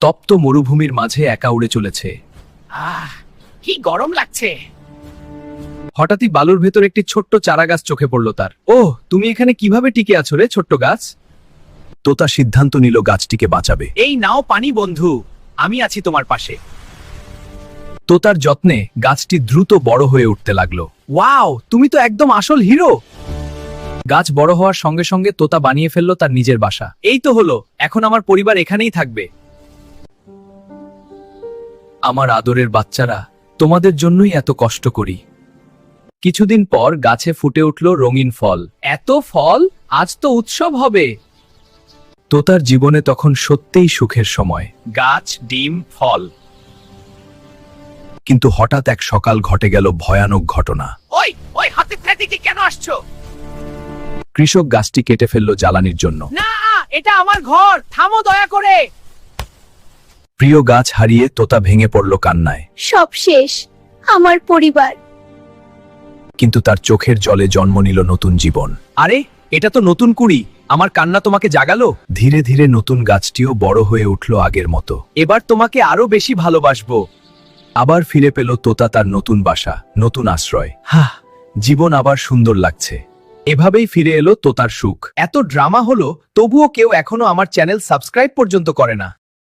তপ্ত মরুভূমির মাঝে একা উড়ে চলেছে। কি গরম লাগছে। হঠাৎই বালুর ভেতর একটি ছোট্ট চারাগাছ চোখে পড়ল তার। ওহ, তুমি এখানে কিভাবে টিকে আছো রে ছোট্ট গাছ? তোতা সিদ্ধান্ত নিল গাছটিকে বাঁচাবে। এই নাও পানি বন্ধু, আমি আছি তোমার পাশে। তোতার যত্নে গাছটি দ্রুত বড় হয়ে উঠতে লাগলো। ওয়াও, তুমি তো একদম আসল হিরো। গাছ বড় হওয়ার সঙ্গে সঙ্গে তোতা বানিয়ে ফেললো তার নিজের বাসা। এই তো হলো, এখন আমার পরিবার এখানেই থাকবে। আমার আদরের বাচ্চারা, তোমাদের জন্যই এত কষ্ট করি। কিছুদিন পর গাছে ফুটে উঠল রঙিন ফল। এত ফল, আজ তো উৎসব হবে। তোতার জীবনে তখন সত্যিই সুখের সময়। গাছ, ডিম, ফল। কিন্তু হঠাৎ এক সকাল ঘটে গেল ভয়ানক ঘটনা। ওই ওই হাতে দিকে কেন আসছো? কৃষক গাছটি কেটে ফেলল জ্বালানির জন্য। না, এটা আমার ঘর, থামো দয়া করে। প্রিয় গাছ হারিয়ে তোতা ভেঙে পড়ল কান্নায়। সব শেষ, আমার পরিবার। কিন্তু তার চোখের জলে জন্ম নিল নতুন জীবন। আরে, এটা তো নতুন কুড়ি, আমার কান্না তোমাকে জাগালো। ধীরে ধীরে নতুন গাছটিও বড় হয়ে উঠল আগের মতো। এবার তোমাকে আরো বেশি ভালোবাসবো। আবার ফিরে পেল তোতা তার নতুন বাসা, নতুন আশ্রয়। জীবন আবার সুন্দর লাগছে। এভাবেই ফিরে এলো তোতার সুখ। এত ড্রামা হলো, তবুও কেউ এখনো আমার চ্যানেল সাবস্ক্রাইব পর্যন্ত করে না।